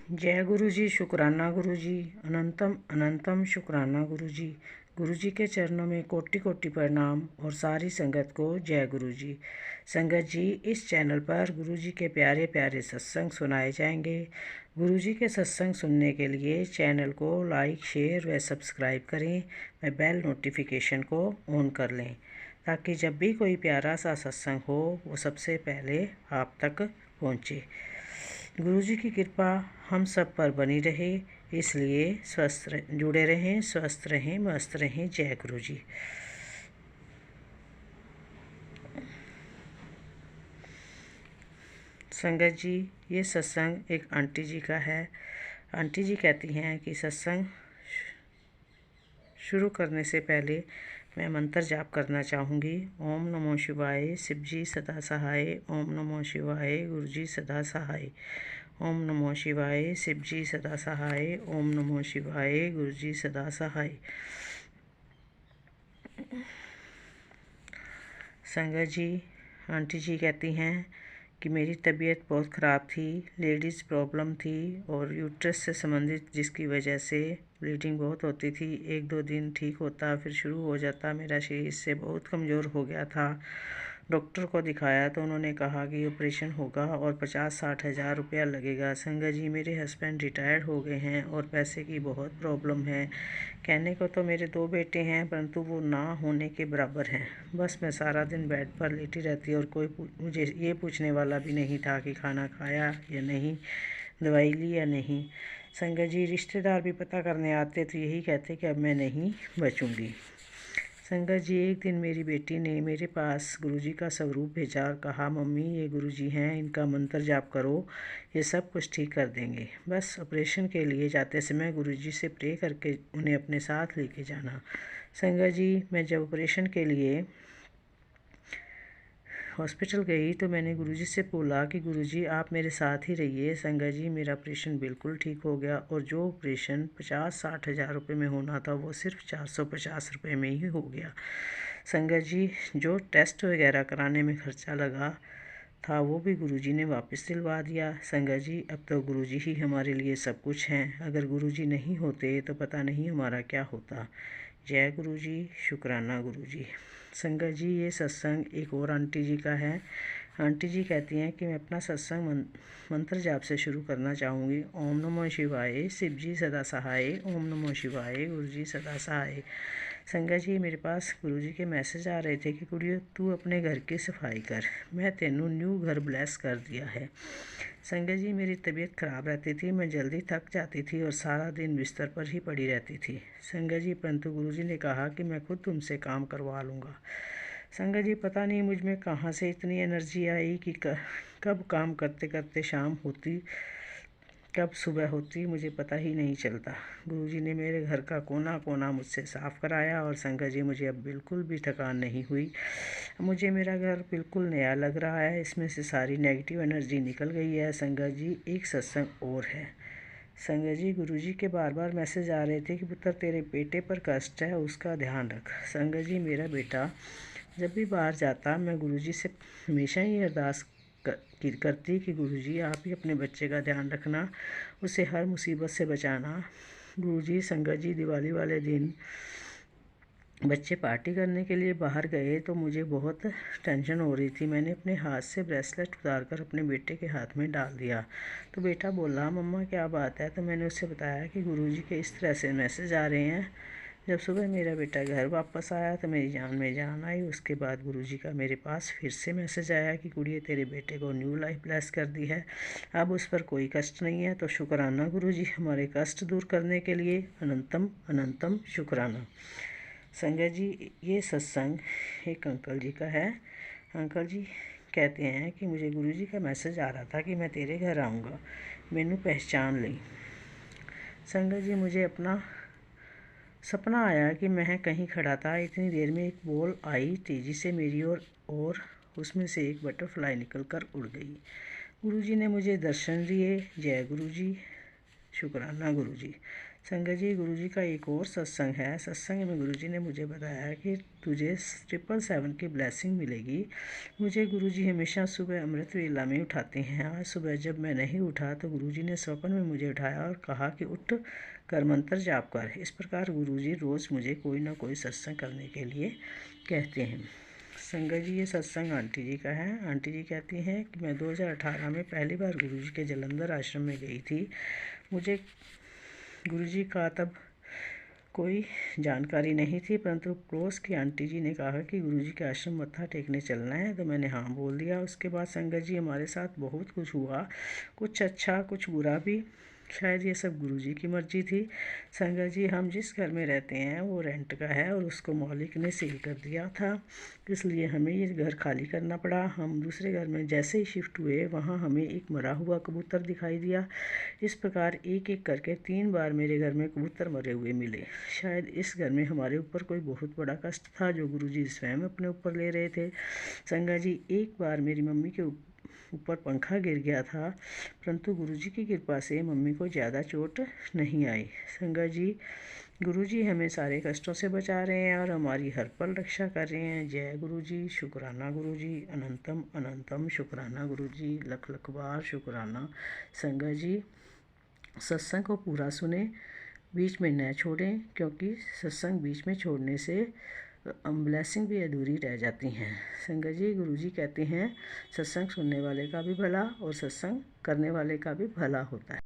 जय गुरु जी, शुक्राना गुरु जी, अनंतम अनंतम शुक्राना गुरु जी। गुरु जी के चरणों में कोटि कोटि प्रणाम और सारी संगत को जय गुरु जी। संगत जी, इस चैनल पर गुरु जी के प्यारे प्यारे सत्संग सुनाए जाएंगे। गुरु जी के सत्संग सुनने के लिए चैनल को लाइक, शेयर व सब्सक्राइब करें व बेल नोटिफिकेशन को ऑन कर लें, ताकि जब भी कोई प्यारा सा सत्संग हो वो सबसे पहले आप तक पहुँचे। गुरु जी की कृपा हम सब पर बनी रहे, इसलिए जुड़े रहें, स्वस्थ रहें, मस्त रहें। जय गुरु जी। संगत जी, ये सत्संग एक आंटी जी का है। आंटी जी कहती हैं कि सत्संग शुरू करने से पहले मैं मंत्र जाप करना चाहूँगी। ओम नमो शिवाय, शिव जी सदा सहाय। ओम नमो शिवाय, गुरु जी सदा सहाय। ओम नमो शिवाय, शिव जी सदा सहाय। ओम नमो शिवाय, गुरु जी सदा सहाय। संगत जी, आंटी जी कहती हैं कि मेरी तबीयत बहुत ख़राब थी, लेडीज़ प्रॉब्लम थी और यूट्रस से संबंधित, जिसकी वजह से ब्लीडिंग बहुत होती थी। 1-2 दिन ठीक होता, फिर शुरू हो जाता। मेरा शरीर इससे बहुत कमज़ोर हो गया था। डॉक्टर को दिखाया तो उन्होंने कहा कि ऑपरेशन होगा और 50-60 हज़ार रुपया लगेगा। संगत जी, मेरे हस्बैंड रिटायर्ड हो गए हैं और पैसे की बहुत प्रॉब्लम है। कहने को तो मेरे 2 बेटे हैं, परंतु वो ना होने के बराबर हैं। बस मैं सारा दिन बेड पर लेटी रहती और कोई मुझे ये पूछने वाला भी नहीं था कि खाना खाया या नहीं, दवाई ली या नहीं। संगत जी, रिश्तेदार भी पता करने आते तो यही कहते कि अब मैं नहीं बचूंगी। संगत जी, एक दिन मेरी बेटी ने मेरे पास गुरुजी का स्वरूप भेजा और कहा, मम्मी ये गुरुजी हैं, इनका मंत्र जाप करो, ये सब कुछ ठीक कर देंगे। बस ऑपरेशन के लिए जाते समय गुरुजी से प्रे करके उन्हें अपने साथ लेके जाना। संगत जी, मैं जब ऑपरेशन के लिए हॉस्पिटल गई तो मैंने गुरुजी से बोला कि गुरुजी आप मेरे साथ ही रहिए। संगत जी, मेरा ऑपरेशन बिल्कुल ठीक हो गया और जो ऑपरेशन 50-60 हज़ार रुपये में होना था वो सिर्फ 450 रुपये में ही हो गया। संगत जी, जो टेस्ट वगैरह कराने में ख़र्चा लगा था वो भी गुरुजी ने वापस दिलवा दिया। संगत जी, अब तो गुरुजी ही हमारे लिए सब कुछ हैं। अगर गुरुजी नहीं होते तो पता नहीं हमारा क्या होता। जय गुरु जी, शुक्राना गुरु जी। संगत जी, ये सत्संग एक और आंटी जी का है। आंटी जी कहती हैं कि मैं अपना सत्संग मंत्र जाप से शुरू करना चाहूँगी। ओम नमो शिवाय, शिव जी सदा सहाय। ओम नमो शिवाय, गुरु जी सदा सहाय। संगत जी, मेरे पास गुरु जी के मैसेज आ रहे थे कि कुड़ियो तू अपने घर की सफाई कर, मैं तेनू न्यू घर ब्लेस कर दिया है। संगत जी, मेरी तबीयत ख़राब रहती थी, मैं जल्दी थक जाती थी और सारा दिन बिस्तर पर ही पड़ी रहती थी। संगत जी, परंतु गुरुजी ने कहा कि मैं खुद तुमसे काम करवा लूँगा। संगत जी, पता नहीं मुझ में कहाँ से इतनी एनर्जी आई कि कब काम करते करते शाम होती, कब सुबह होती, मुझे पता ही नहीं चलता। गुरुजी ने मेरे घर का कोना कोना मुझसे साफ़ कराया और संगत जी, मुझे अब बिल्कुल भी थकान नहीं हुई। मुझे मेरा घर बिल्कुल नया लग रहा है, इसमें से सारी नेगेटिव एनर्जी निकल गई है। संगत जी, एक सत्संग और है। संगत जी, गुरुजी के बार बार मैसेज आ रहे थे कि पुत्र तेरे बेटे पर कष्ट है, उसका ध्यान रख। संगत जी, मेरा बेटा जब भी बाहर जाता मैं गुरुजी से हमेशा ही अरदास करती कि गुरुजी आप ही अपने बच्चे का ध्यान रखना, उसे हर मुसीबत से बचाना। गुरुजी, संगत जी, दिवाली वाले दिन बच्चे पार्टी करने के लिए बाहर गए तो मुझे बहुत टेंशन हो रही थी। मैंने अपने हाथ से ब्रेसलेट उतार कर अपने बेटे के हाथ में डाल दिया तो बेटा बोला, मम्मा क्या बात है। तो मैंने उससे बताया कि गुरुजी के इस तरह से मैसेज आ रहे हैं। जब सुबह मेरा बेटा घर वापस आया तो मेरी जान में जान आई। उसके बाद गुरुजी का मेरे पास फिर से मैसेज आया कि कुड़िए तेरे बेटे को न्यू लाइफ ब्लेस कर दी है, अब उस पर कोई कष्ट नहीं है। तो शुक्राना गुरुजी, हमारे कष्ट दूर करने के लिए अनंतम अनंतम शुक्राना। संगत जी, ये सत्संग एक अंकल जी का है। अंकल जी कहते हैं कि मुझे गुरुजी का मैसेज आ रहा था कि मैं तेरे घर आऊँगा, मैनू पहचान ली। संगत जी, मुझे अपना सपना आया कि मैं कहीं खड़ा था, इतनी देर में एक बॉल आई तेज़ी से मेरी ओर और उसमें से एक बटरफ्लाई निकलकर उड़ गई। गुरुजी ने मुझे दर्शन दिए। जय गुरुजी, शुक्राना गुरुजी। संगत जी, गुरुजी का एक और सत्संग है। सत्संग में गुरुजी ने मुझे बताया कि तुझे 777 की ब्लेसिंग मिलेगी। मुझे गुरुजी हमेशा सुबह अमृत वेला में उठाते हैं। आज सुबह जब मैं नहीं उठा तो गुरुजी ने स्वप्न में मुझे उठाया और कहा कि उठ कर मंत्र जाप कर। इस प्रकार गुरुजी रोज़ मुझे कोई ना कोई सत्संग करने के लिए कहते हैं। संगत जी, ये सत्संग आंटी जी का है। आंटी जी कहती हैं कि मैं 2018 में पहली बार गुरुजी के जलंधर आश्रम में गई थी। मुझे गुरुजी का तब कोई जानकारी नहीं थी, परंतु पड़ोस की आंटी जी ने कहा कि गुरुजी के आश्रम मत्था टेकने चलना है, तो मैंने हाँ बोल दिया। उसके बाद संगत जी हमारे साथ बहुत कुछ हुआ, कुछ अच्छा कुछ बुरा भी। शायद ये सब गुरुजी की मर्जी थी। संगत जी, हम जिस घर में रहते हैं वो रेंट का है और उसको मालिक ने सील कर दिया था, इसलिए हमें ये घर खाली करना पड़ा। हम दूसरे घर में जैसे ही शिफ्ट हुए वहाँ हमें एक मरा हुआ कबूतर दिखाई दिया। इस प्रकार एक एक करके 3 बार मेरे घर में कबूतर मरे हुए मिले। शायद इस घर में हमारे ऊपर कोई बहुत बड़ा कष्ट था जो गुरुजी स्वयं अपने ऊपर ले रहे थे। संगत जी, एक बार मेरी मम्मी के ऊपर पंखा गिर गया था, परंतु गुरुजी की कृपा से मम्मी को ज़्यादा चोट नहीं आई। संगत जी, गुरुजी हमें सारे कष्टों से बचा रहे हैं और हमारी हर पल रक्षा कर रहे हैं। जय गुरुजी, शुक्राना गुरुजी, अनंतम अनंतम शुक्राना गुरुजी, लख लख बार शुक्राना। संगत जी, सत्संग को पूरा सुने, बीच में न छोड़ें, क्योंकि सत्संग बीच में छोड़ने से ब्लेसिंग भी अधूरी रह जाती हैं। संगत जी, गुरुजी कहते हैं सत्संग सुनने वाले का भी भला और सत्संग करने वाले का भी भला होता है।